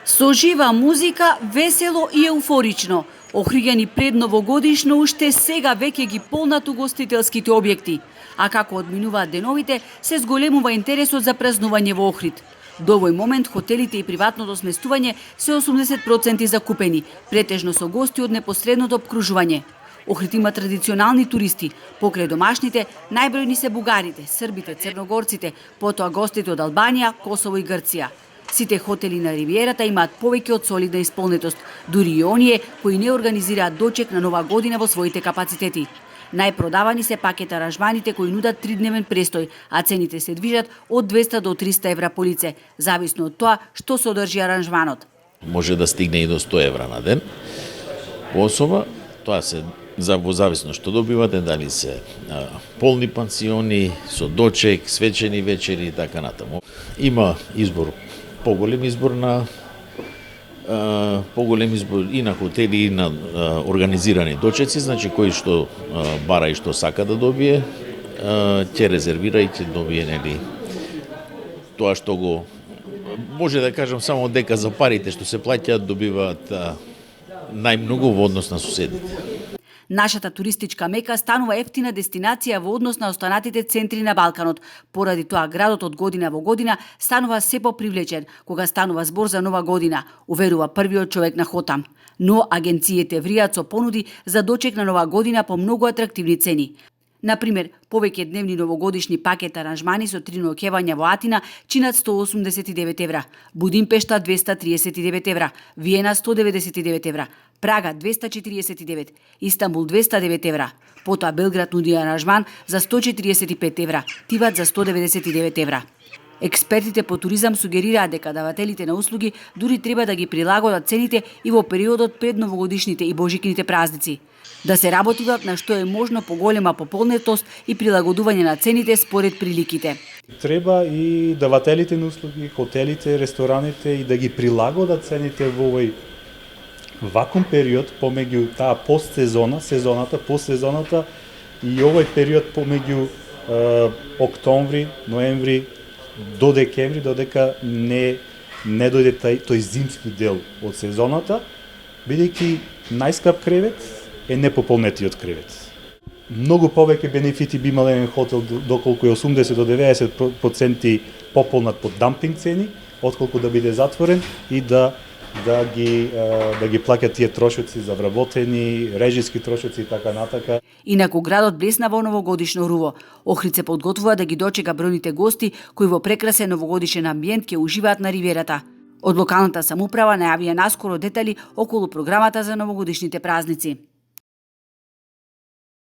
Со жива музика, весело и еуфорично. Охриѓани пред новогодишно, уште сега веќе ги полнат угостителските објекти. А како одминуваат деновите, се зголемува интересот за празнување во Охрид. До овој момент хотелите и приватното сместување се 80% закупени, претежно со гости од непосредното обкружување. Охрид има традиционални туристи, покрај домашните, најбројни се бугарите, србите, црногорците, потоа гостите од Албанија, Косово и Грција. Сите хотели на ривиерата имаат повеќе од солидна исполнетост, дури и оние кои не организираат дочек на Нова година во своите капацитети. Најпродавани се пакет аранжманите кои нудат 3-дневен престој, а цените се движат од 200 до 300 евра по лице, зависно од тоа што содржи аранжманот. Може да стигне и до 100 евра на ден. По особа, тоа се во зависно што добивате, дали се полни пансиони, со дочек, свечени вечери и така натаму. Има избор, поголем избор и на хотели и на организирани дочеци, значи кој што бара и што сака да добие, ќе резервира и ќе добие тоа што го може да кажам само дека за парите што се плаќаат добиваат најмногу во однос на соседите. Нашата туристичка мека станува ефтина дестинација во однос на останатите центри на Балканот. Поради тоа градот од година во година станува се попривлечен кога станува збор за Нова година, уверува првиот човек на Хотам. Но агенциите вријат со понуди за дочек на Нова година по многу атрактивни цени. Например, повеќе дневни новогодишни пакет аранжмани со 3 ноќевања во Атина чинат 189 евра, Будимпешта 239 евра, Виена 199 евра, Прага 249, Истанбул 209 евра. Потоа Белград нуди аранжман за 145 евра, Тиват за 199 евра. Експертите по туризам сугерираат дека давателите на услуги дури треба да ги прилагодат цените и во периодот пред новогодишните и божикните празници. Да се работат на што е можно поголема пополнетост и прилагодување на цените според приликите. Треба и давателите на услуги, хотелите, рестораните и да ги прилагодат цените во овој вакуум период помеѓу таа постсезона, постсезоната и овој период помеѓу октомври, ноември до декември, додека не дојде тој зимски дел од сезоната, бидејќи најскап кревет е непополнетиот кревет. Многу повеќе бенефити би имал еден хотел доколку е 80 до 90% пополнат под дампинг цени, отколку да биде затворен и да ги плаќат тие трошоци за вработени, режиски трошоци и така натака. Инаку градот блесна во новогодишно руво. Охрид се подготвува да ги дочека бројните гости кои во прекрасен новогодишен амбиент ќе уживаат на ривиерата. Од локалната самоуправа најавија наскоро детали околу програмата за новогодишните празници.